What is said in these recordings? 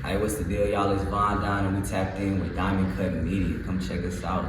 Hey, what's the deal, y'all? It's Von Don, and we tapped in with KUT Media. Come check us out.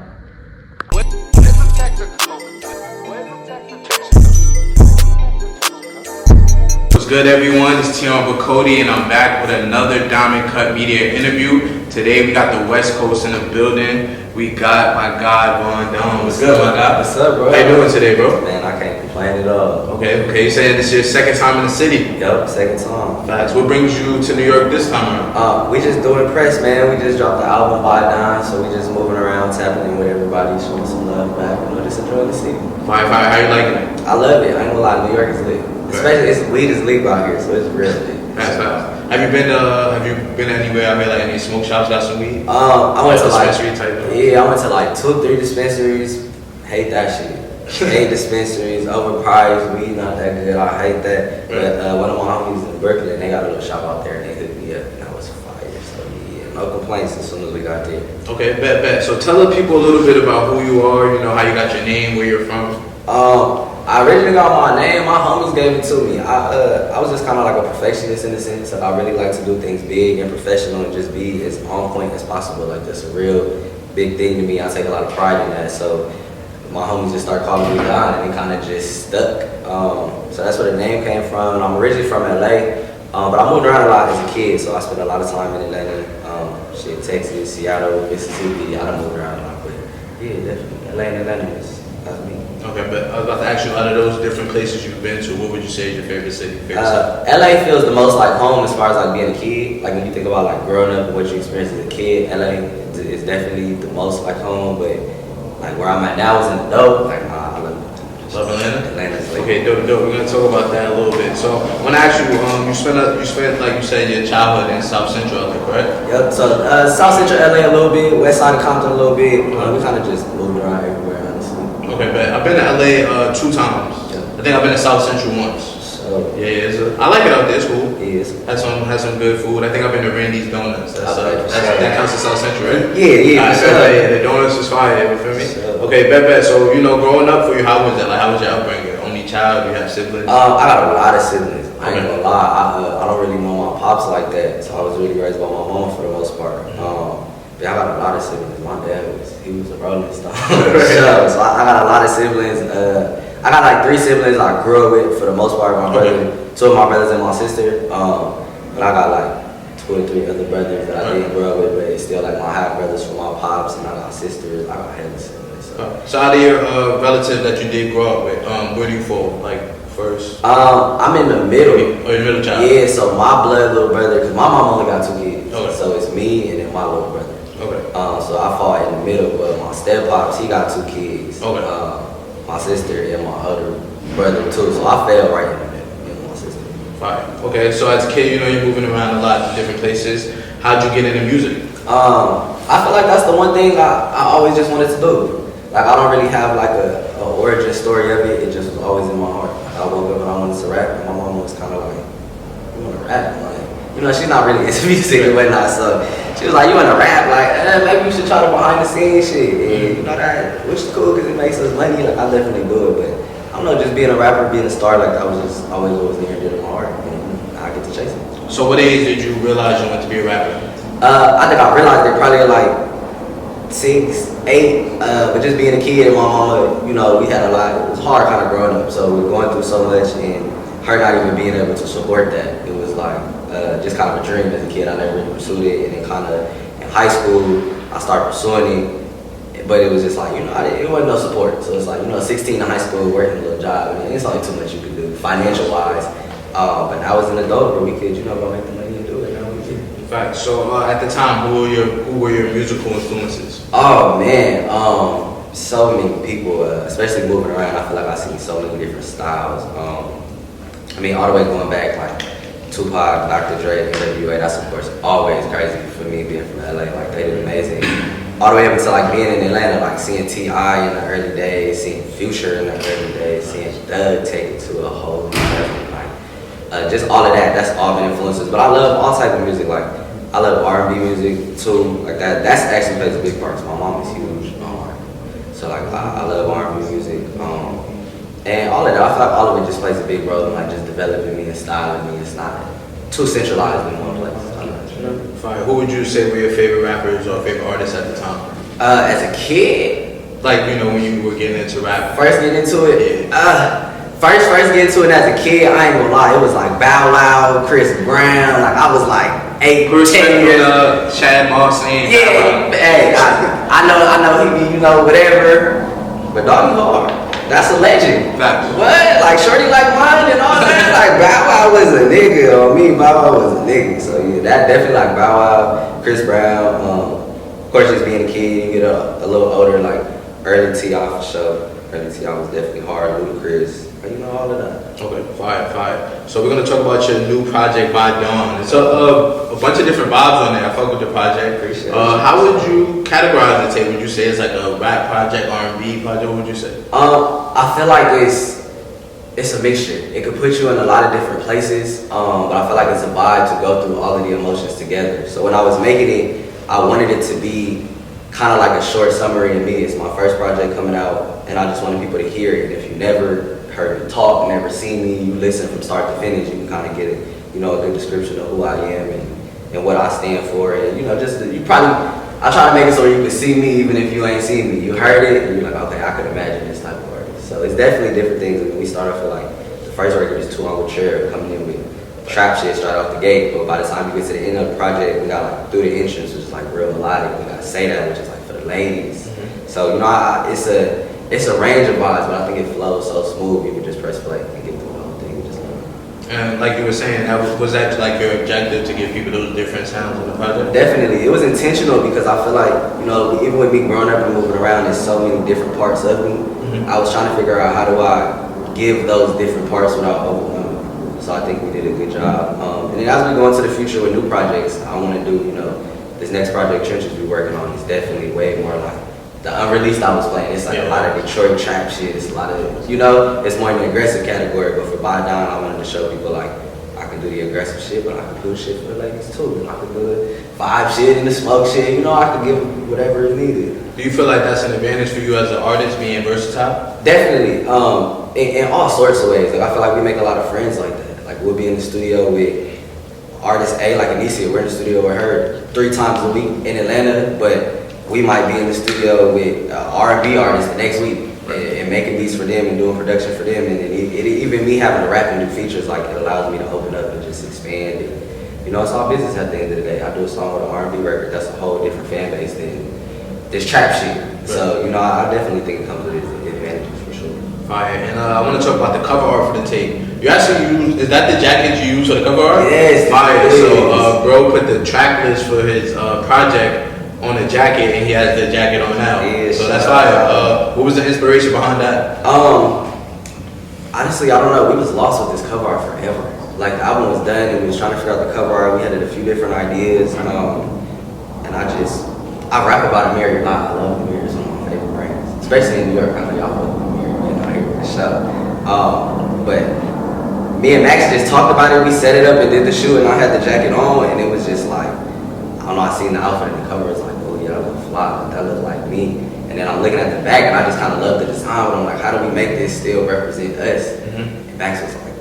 What's good, everyone? It's Tion with Cody, and I'm back with another KUT Media interview. Today we got the West Coast in the building. We got my guy Von Don. What's good, my guy? What's up, bro? How you doing today, bro? Man, I can't complain at all. Okay. You saying this is your second time in the city? Yup, second time. Facts. What brings you to New York this time around? We just doing press, man. We just dropped the album by Don, so we just moving around, tapping in with everybody, showing some love back, just enjoying the city. Fire. How you liking it? I love it. I ain't gonna lie, New York is lit. Especially, it's weed is legal out here, so it's real lit. Facts. Have you been anywhere out here, like any smoke shops, got some weed? I went to dispensary type. Yeah, I went to like 2-3 dispensaries. Hate that shit. Hate dispensaries, overpriced, weed not that good. I hate that. But one of my homies in Brooklyn, they got a little shop out there, and they hooked me up, and that was fire. So yeah, no complaints as soon as we got there. Okay, bet. So tell the people a little bit about who you are. You know how you got your name, where you're from. I originally got my name. My homies gave it to me. I was just kind of like a perfectionist in the sense that I really like to do things big and professional and just be as on point as possible. Like that's a real big thing to me. I take a lot of pride in that. So my homies just started calling me Don, and it kind of just stuck. So that's where the name came from. And I'm originally from LA, but I moved around a lot as a kid. So I spent a lot of time in Atlanta, Texas, Seattle, Mississippi. I done moved around a lot, but yeah, definitely LA and Atlanta that's me. Okay, but I was about to ask you, out of those different places you've been to, what would you say is your favorite city? LA feels the most like home as far as like being a kid. Like when you think about like growing up and what you experienced as a kid, LA is definitely the most like home. But like where I'm at now is in the dope. Like I love Atlanta. Atlanta's like, okay, dope. We're gonna talk about that a little bit. So when I asked you, you spent like you said your childhood in South Central LA, correct? Yep. So South Central LA a little bit, West Side of Compton a little bit. We kind of just moved around everywhere, honestly. Okay, but I've been to LA 2 times. Yeah. I think I've been to South Central once. So yeah, I like it out there. It's cool. Yes. Had some good food. I think I've been to Randy's Donuts. That counts as South Central, right? Yeah. Yeah, the donuts is fire. You feel me? Sure. Okay, bet. So growing up for you, how was that? Like, how was your upbringing? Only child? You have siblings? I got a lot of siblings. I ain't gonna lie. I don't really know my pops like that, so I was really raised by my mom for the most part. Yeah, I got a lot of siblings. My dad was a rolling stone. So I got a lot of siblings. I got like 3 siblings I grew up with for the most part. My brother, 2 of my brothers and my sister. But I got like 2 or 3 other brothers that I didn't grow up with, but it's still like my half brothers from my pops, and I got sisters. I got hella siblings. So out of your relatives that you did grow up with, where do you fall? Like first? I'm in the middle. Oh, you're middle child. Yeah, so my blood little brother, because my mom only got 2 kids. Okay. So it's me and then my little brother. Okay. So I fall in the middle, but my step pops, he got 2 kids. Okay. My sister and my other brother too. So I fell right in the middle, me and my sister. Fine. Okay, so as a kid, you're moving around a lot to different places. How'd you get into music? I feel like that's the one thing I always just wanted to do. Like I don't really have like a origin story of it. It just was always in my heart. Like, I woke up and I wanted to rap, and my mom was kind of like, "You want to rap?" Like, she's not really into music and whatnot, so she was like, "You want to rap? Like, maybe you should try the behind the scenes shit." And that, which is cool because it makes us money. Like, I definitely do it, but I don't know, just being a rapper, being a star, like that was just always near and dear to my heart, and I get to chase it. So, what age did you realize you wanted to be a rapper? I think I realized it probably like 6, 8, but just being a kid and my mama, we had a lot. It was hard kind of growing up, so we were going through so much, and her not even being able to support that, it was like just kind of a dream as a kid. I never really pursued it, and then kind of in high school, I started pursuing it, but it was just like, it wasn't no support. So it's like, 16 in high school, working a little job, and it's only too much you could do financial wise. But I was an adult where we could, go make the money and do it. In fact, so at the time, who were your musical influences? Oh man, so many people, especially moving around. I feel like I've seen so many different styles. All the way going back like Tupac, Dr. Dre, NWA, that's of course always crazy for me being from LA. Like they did amazing. All the way up until like being in Atlanta, like seeing T.I. in the early days, seeing Future in the early days, seeing Thug take it to a whole new level. Like just all of that, that's all been influences. But I love all type of music. Like I love R&B music too. Like that's actually plays a big part. My mom is huge on R&B. So like I love R&B music. And all of that, I feel like all of it just plays a big role in like just developing me and styling me. It's not too centralized in one place. Fire. Who would you say were your favorite rappers or favorite artists at the time? As a kid, Like, you know, when you were getting into rap. first getting into it, Yeah. first getting into it as a kid, I ain't gonna lie, it was like Bow Wow, Chris Brown, like I was like 8, 10 years. Chad Moss saying. Yeah, hey, I know he be, you know, whatever, but doggy hard. That's a legend. Facts. What? Like Shorty Like Mine and all that? Like Bow Wow was a nigga on me. Bow Wow was a nigga. So yeah, that definitely like Bow Wow, Chris Brown. Of course, just being a kid, you get a little older, like early T.I. for sure. Early T.I. was definitely hard. Ludacris, you know, all of that. Okay, fire. So we're gonna talk about your new project by Dawn. It's a bunch of different vibes on there. I fuck with the project. Appreciate it. How would you categorize the tape? Would you say it's like a rap project, R&B project? What would you say? I feel like it's a mixture. It could put you in a lot of different places, but I feel like it's a vibe to go through all of the emotions together. So when I was making it, I wanted it to be kind of like a short summary to me. It's my first project coming out, and I just wanted people to hear it. And if you never heard me talk, never seen me, you listen from start to finish, you can kind of get a good description of who I am and what I stand for. And I try to make it so you can see me even if you ain't seen me. You heard it, and you're like, okay, I could imagine this type of artist. So it's definitely different things. I mean, we started off with like, the first record was 2 on with Chair, coming in with trap shit straight off the gate. But by the time you get to the end of the project, we got like Through the Entrance, which is like real melodic. We got Say That, which is like for the ladies. Mm-hmm. So, it's a range of vibes, but I think it flows so smooth. You can just press play and get through the whole thing. And like you were saying, was that like your objective to give people those different sounds in the project? Definitely. It was intentional because I feel like, even with me growing up and moving around, there's so many different parts of me. Mm-hmm. I was trying to figure out how do I give those different parts without overwhelming. So I think we did a good job. And then as we go into the future with new projects, I want to do, this next project Trenches we're working on is definitely way more like the unreleased I was playing. It's like a lot of Detroit trap shit. It's a lot of, it's more in the aggressive category. But for Buy Down, I wanted to show people like I can do the aggressive shit, but I can do shit for the ladies too. I can do the vibe shit and the smoke shit. I can give whatever is needed. Do you feel like that's an advantage for you as an artist, being versatile? Definitely. In all sorts of ways. Like I feel like we make a lot of friends like that. Like we'll be in the studio with artist A, like Anycia. We're in the studio with her 3 times a week in Atlanta, but we might be in the studio with R&B artists the next week and making beats for them and doing production for them. And then even me having to rap and do features, like it allows me to open up and just expand. And, it's all business at the end of the day. I do a song with an R&B record, that's a whole different fan base than this trap shit. Right. So, I definitely think it comes with its advantages for sure. Fire. And I want to talk about the cover art for the tape. You actually is that the jacket you use for the cover art? Yes. Fire. So, bro put the track list for his project on the jacket, and he has the jacket on now. Yeah, so that's fire. What was the inspiration behind that? Honestly, I don't know. We was lost with this cover art forever. Like the album was done, and we was trying to figure out the cover art. We had a few different ideas, and I rap about America a lot. I love America. It's one of my favorite brands, especially in New York. I know y'all love America, here for the show. But me and Max just talked about it. We set it up and did the shoot, and I had the jacket on, and it was just like, I don't know. I seen the outfit and the cover. It's like, oh yeah, that look fly. That look like me. And then I'm looking at the back, and I just kind of love the design. But I'm like, how do we make this still represent us? Mm-hmm. And Max was like,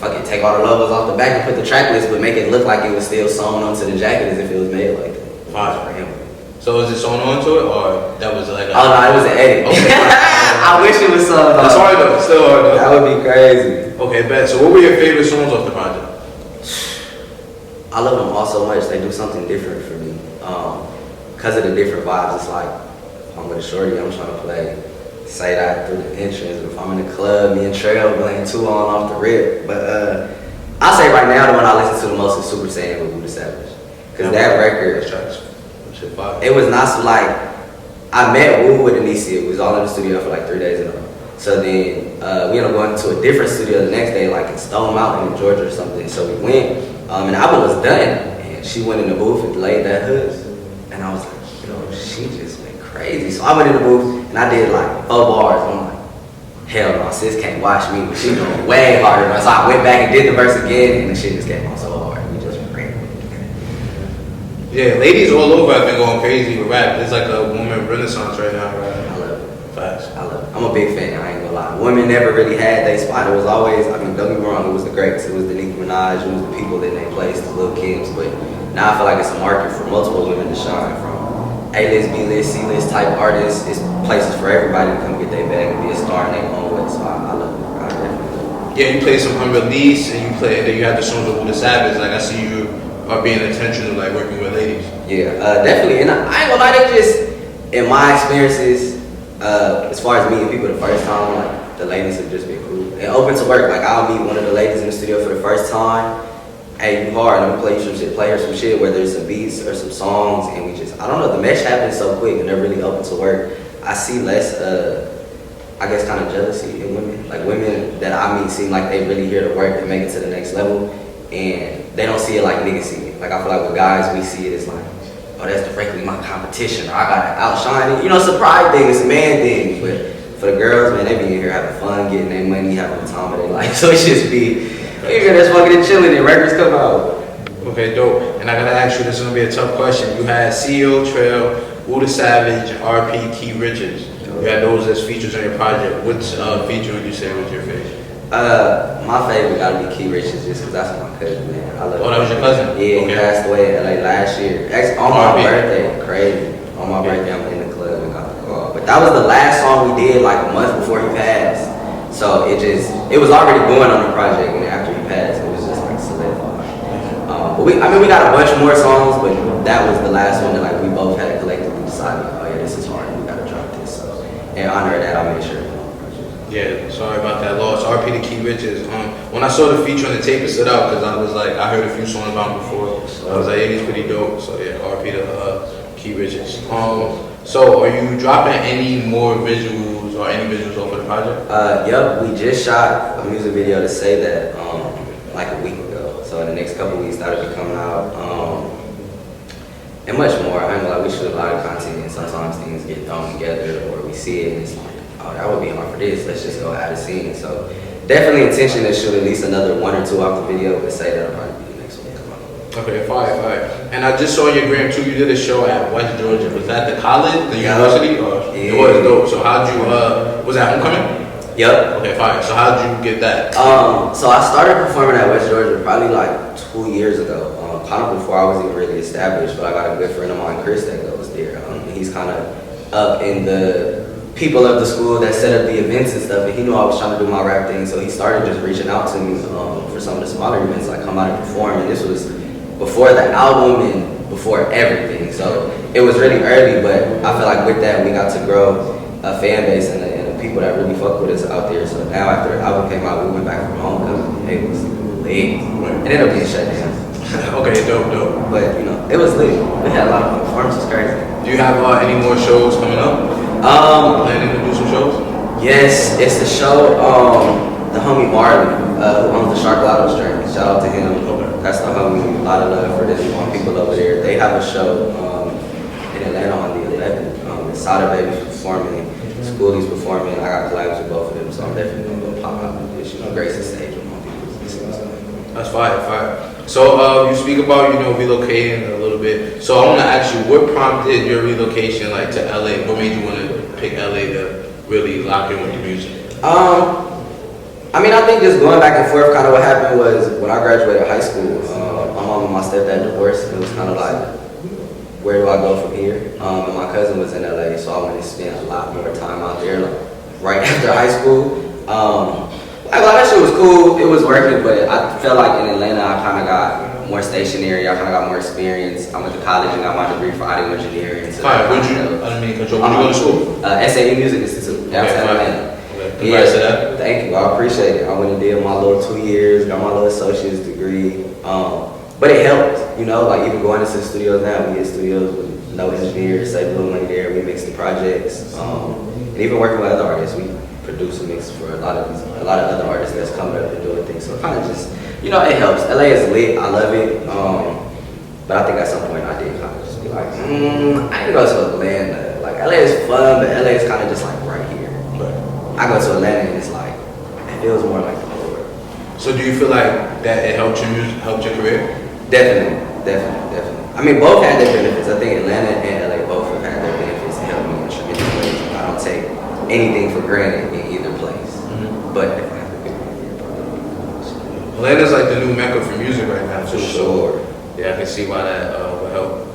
fuck it, take all the logos off the back and put the track list, but make it look like it was still sewn onto the jacket as if it was made like that. Fine. For him. So is it sewn onto it, or that was like? Oh no, it was an edit. Okay. I wish it was sewn on. That's hard though. Still hard though. That would be crazy. Okay, bet. So what were your favorite songs off the project? I love them all so much. They do something different for me. Because of the different vibes, it's like, if I'm with a shorty, I'm trying to play Say That Through the Entrance. If I'm in the club, me and Trail playing 2 on off the rip. But I'll say right now, the one I listen to the most is Super Saiyan with Buddha Savage. Because that record, it was not so like, I met Woo with Anycia. We was all in the studio for like 3 days in a row. So then we ended up going to a different studio the next day, like in Stone Mountain in Georgia or something. So we went, and the album was done. And she went in the booth and laid that hood. And I was like, she just went crazy. So I went in the booth and I did like 4 bars. I'm like, hell no, sis can't watch me, but she going way harder. So I went back and did the verse again, and the shit just came on so hard. We just ran. Yeah, ladies all over have been going crazy with rap. It's like a woman renaissance right now, right? I love it. Facts. I love it. I'm a big fan, I ain't gonna lie. Women never really had their spot. It was always, don't get me wrong, it was the greats. It was the Nicki Minaj, it was the people in their place, the Lil Kims, but now I feel like it's a market for multiple women to shine, from A-list, B-list, C-list type artists. It's places for everybody to come get their bag and be a star in their own way. So I love it. I definitely love it. Yeah, you play some unreleased, and then you have the songs with the Savage. Like I see you are being intentional, like working with ladies. Yeah, definitely. And I ain't gonna lie, they just, in my experiences, as far as meeting people the first time, like the ladies have just been cool and open to work. Like I'll meet one of the ladies in the studio for the first time. Hey, you hard, let me play you some shit, play her some shit, whether it's some beats or some songs, and we just, I don't know, the mesh happens so quick and they're really open to work. I see less, I guess, kind of jealousy in women. Like women that I meet seem like they really here to work and make it to the next level, and they don't see it like niggas see it. Like I feel like with guys, we see it as like, oh, that's directly my competition, or I gotta outshine it. You know, it's a pride thing, it's a man thing, but for the girls, man, they be in here having fun, getting their money, having the time of their life. So it just be, you're just fucking and chilling and records come out. Okay, dope. And I gotta ask you, this is gonna be a tough question. You had CEO Trail, Wu the Savage, RP, Key Richards. You had those as features on your project. Which feature would you say was your favorite? My favorite gotta be Key Richards, just because that's my cousin, man. I love Oh, that was your cousin? Yeah, okay. He passed away in LA last year. Actually, on my birthday, crazy. On my birthday, I'm in the club and got the call. But that was the last song we did, like a month before he passed. So it was already going on the project, and after he passed, it was just like solidified. But we got a bunch more songs, but that was the last one that like we both had collectively decided, oh yeah, this is hard, we gotta drop this. So in honor of that, I made sure to put on the project. Yeah, sorry about that loss. RP to Key Richards. When I saw the feature on the tape, it stood out because I was like, I heard a few songs about him before. I was like, yeah, he's pretty dope. So yeah, RP to Key Richards. So are you dropping any more visuals or any visuals over the project? Yep, we just shot a music video to say that like a week ago. So in the next couple weeks, that'll be coming out. And much more. I ain't gonna lie, we shoot a lot of content, and sometimes things get thrown together, or we see it and it's like, oh, that would be hard for this. Let's just go add a scene. So definitely intention to shoot at least another 1 or 2 off the video, but say that'll probably be the next one to come out. Okay, fire. And I just saw on your gram too, you did a show at West Georgia. Was that the college, the university? Or yeah. It was dope. So how'd you, was that homecoming? Yep. Okay, fire. So how'd you get that? So I started performing at West Georgia probably like 2 years ago. Kind of before I was even really established, but I got a good friend of mine, Chris, that goes there. He's kind of up in the people of the school that set up the events and stuff, and he knew I was trying to do my rap thing, so he started just reaching out to me for some of the smaller events, like come out and perform. And this was before the album and before everything, so it was really early, but I feel like with that we got to grow a fan base and the people that really fuck with us out there. So now after the album came out, we went back from homecoming. It was lit. It ended up being shut down. Okay, dope. But you know, it was lit. We had a lot of performances, crazy. Do you have any more shows coming up? Planning to do some shows? Yes, it's the show. The homie Marley, who owns the Shark Lotto String. Shout out to him. Okay. That's the homie. A lot of love for this people over there. They have a show in Atlanta on the 11th. Sada Baby's performing, Schoolie's performing. I got collabs with both of them, so I'm definitely gonna go pop out with this. Grace the stage with more people. That's fire. So you speak about, relocating a little bit. So I want to ask you, what prompted your relocation like to LA? What made you want to pick LA to really lock in with the music? I think just going back and forth, kind of what happened was when I graduated high school, my mom and my stepdad divorced. It was kind of like, where do I go from here? And my cousin was in LA, so I wanted to spend a lot more time out there, like right after high school. That shit was cool. It was working, but I felt like in Atlanta, I kind of got more stationary. I kind of got more experience. I went to college and got my degree for audio engineering. So where'd you go to school? SAU Music Institute, downtown Atlanta. Okay. Congrats to that. Thank you. I appreciate it. I went and did my little 2 years, got my little associate's degree. But it helped, like even going into the studios now, we get studios with no engineers, save a little money there, we mix the projects. And even working with other artists, we produce and mix for a lot of other artists that's coming up and doing things. So it kind of just, it helps. LA is lit. I love it. But I think at some point I did kind of just be like, I ain't go to Atlanta. Like LA is fun, but LA is kind of just like right here. But I go to Atlanta and it's like, it feels more like the whole world. So do you feel like that it helped your music, helped your career? Definitely. Both had their benefits. I think Atlanta and LA both have had their benefits to help me in tremendous ways. I don't take anything for granted in either place. But if I have to pick one, Atlanta's like the new mecca for music right now, too. For sure. Yeah, I can see why that would help.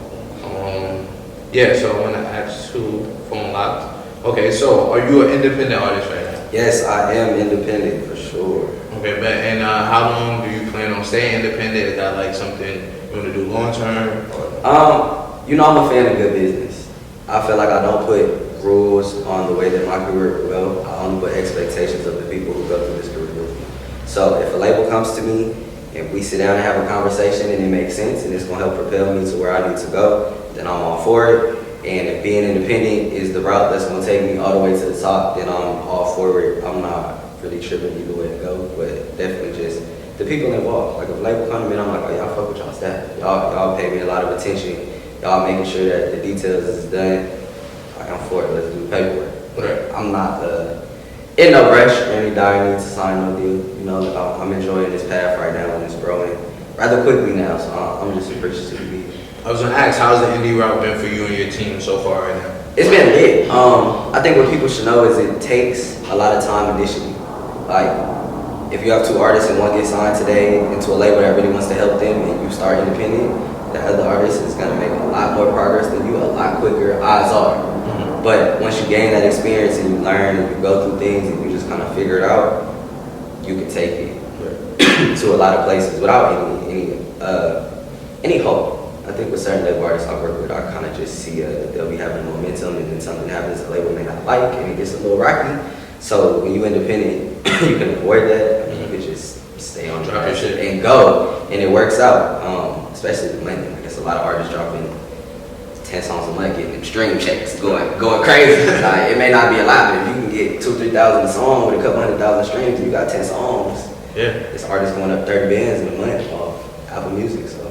Yeah, so I want to ask who phone locked. Okay, so are you an independent artist right now? Yes, I am independent for sure. Okay, but and how long do you plan on staying independent? Is that like something you want to do long term? You know, I'm a fan of good business. I feel like I don't put rules on the way that my career will go. I only put expectations of the people who go through this career with me. So if a label comes to me, if we sit down and have a conversation and it makes sense and it's gonna help propel me to where I need to go, then I'm all for it. And if being independent is the route that's gonna take me all the way to the top, then I'm all for it. I'm not really tripping either way to go, but definitely just the people involved. Like if a label come to me and I'm like, oh, y'all fuck with y'all staff. Y'all pay me a lot of attention. Y'all making sure that the details is done. Like I'm for it, let's do the paperwork. But I'm not in no rush or any dire need to sign no deal. You know, I'm enjoying this path right now and it's growing rather quickly now, so I'm just appreciative to be here. I was gonna ask, how's the indie route been for you and your team so far right now? It's been lit. I think what people should know is it takes a lot of time initially. Like, if you have two artists and one gets signed today into a label that really wants to help them and you start independent, the other artist is gonna make a lot more progress than you, a lot quicker, odds are. But once you gain that experience and you learn and you go through things and you just kind of figure it out, you can take it to a lot of places without any hope. I think with certain label artists I work with, I kind of just see that they'll be having momentum and then something happens the label may not like and it gets a little rocky. So when you independent, you can avoid that. I mean, you can just stay on Drop your shit and go, and it works out. Especially the money. I guess a lot of artists dropping 10 songs a month, getting them stream checks, going crazy. Like, it may not be a lot, but if you can get 2,000-3,000 a song with a couple 100,000 streams, and you got 10 songs. Yeah, this artist going up 30 bands in a month off Apple Music. So.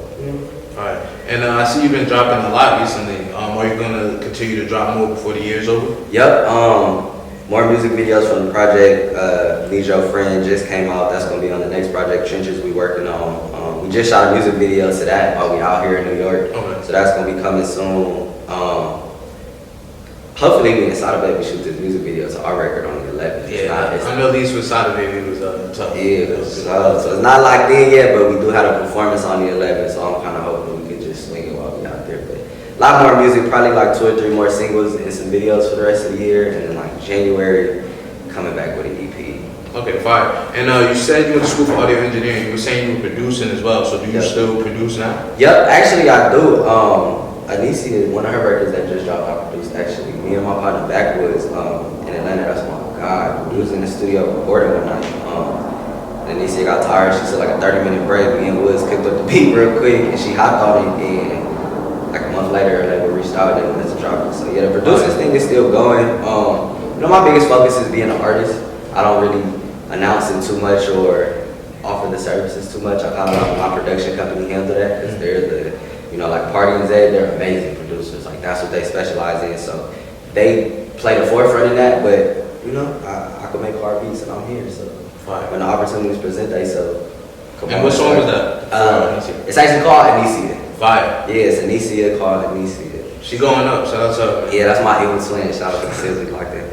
All right, and I see you've been dropping a lot recently. Are you gonna continue to drop more before the year's over? Yep. More music videos from the project. Need Your Friend just came out. That's gonna be on the next project. Trenches we working on. We just shot a music video to that while we out here in New York. Okay. So that's gonna be coming soon. Hopefully me and Sada Baby shoot this music video to our record on the 11th. Yeah, I know these with Sada Baby was tough. Yeah, so it's not locked in yet, but we do have a performance on the 11th, so I'm kind of hoping we can just swing it while we out there. But a lot more music, probably like 2 or 3 more singles and some videos for the rest of the year, and then like January, coming back with an EP. Okay, fine. And you said you went to school for audio engineering. You were saying you were producing as well, so do you still produce now? Yep, actually I do. Anycia, one of her records that just dropped, I produced actually. Me and my partner Backwoods in Atlanta, that's my God. We was in the studio recording one night. Anycia got tired, she took like a 30-minute break. Me and Woods picked up the beat real quick and she hopped on it, and like a month later, her label reached out and they wanted to drop it. So yeah, the producing thing is still going. You know, my biggest focus is being an artist. I don't really announce it too much or offer the services too much. I kind of let my production company handle that because they're the, you know, like Party and Zay, they're amazing producers. Like that's what they specialize in. So they play the forefront in that. But you know, I can make hard beats and I'm here. So when the opportunities present themselves. And what song was that? It's actually called Anycia. Fire. Yeah, it's Anycia called Anycia. She going up. Shout out to her. Yeah, that's my evil twin. Shout out to Sizzle like that.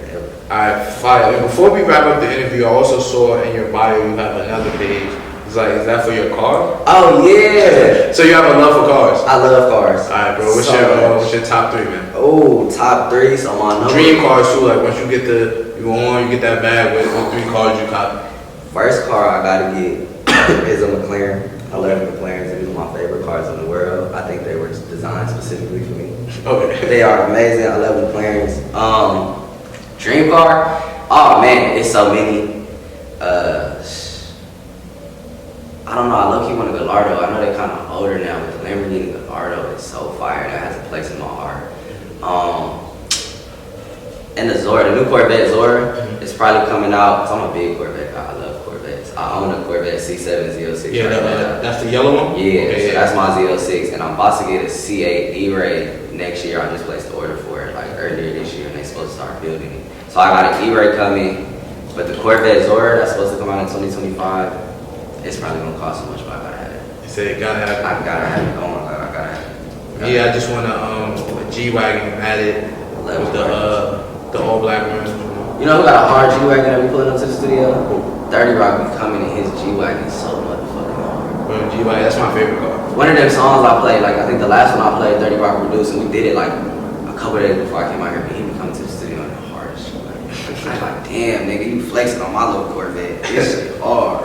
Alright, fire. And before we wrap up the interview, I also saw in your bio you have another page. It's like, is that for your car? Oh yeah. So you have a love for cars? I love cars. Alright, bro. What's your top 3, man? Oh, top 3. So my number. Dream cars too. Like once you get you get that bag with 3 cars you copy. First car I gotta get is a McLaren. I love McLarens. These are my favorite cars in the world. I think they were designed specifically for me. Okay. They are amazing. I love McLarens. Dream car? Oh man, it's so many. I don't know, I low-key want a Gallardo. I know they're kind of older now, but the Lamborghini Gallardo is so fire. That has a place in my heart. And the Zora, the new Corvette Zora, is probably coming out, because I'm a big Corvette guy. I love Corvettes. I own a Corvette C7 Z06 Yeah, right now. That's the yellow one? Yeah, okay, so that's my Z06, and I'm about to get a C8 E-Ray next year. I just placed the order for it like earlier this year, and they're supposed to start building it. So I got an E-Ray coming, but the Corvette Zora that's supposed to come out in 2025, it's probably gonna cost so much, but I gotta have it. You say you gotta have it. I gotta have it. Oh my god, I gotta have it. Yeah, I just want a G-Wagon matted with the all black ones. You know who got a hard G-Wagon that we pulling up to the studio? 30 Rock be coming in his G-Wagon so motherfucking hard. Bro, G-Wagon, that's my favorite car. one of them songs I played, like I think the last one I played, 30 Rock produced, and we did it like a couple days before I came out here. But he would come to the studio in the hardest shit. Like, I was like, damn, nigga, you flexing on my little Corvette. This shit hard.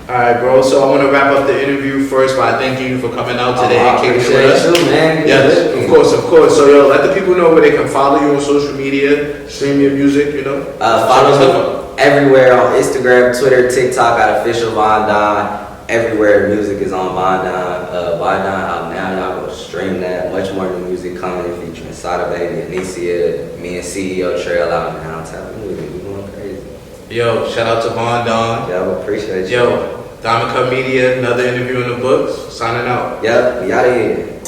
Alright, bro, so I want to wrap up the interview first by thanking you for coming out today and kicking it with us. You, man. Yes, of course. So, yo, let the people know where they can follow you on social media, stream your music, you know? Follow me everywhere on Instagram, Twitter, TikTok, at official Von Don. Everywhere music is on Von Don. Von Don out now, y'all go stream that. Much more new music coming featuring Sada Baby, Anycia, me and CEO Trail out now. Tap music, we going crazy. Yo, shout out to Von Don. Yo, appreciate you. Yo, Diamond Cut Media, another interview in the books. Signing out. Yep, we out of here.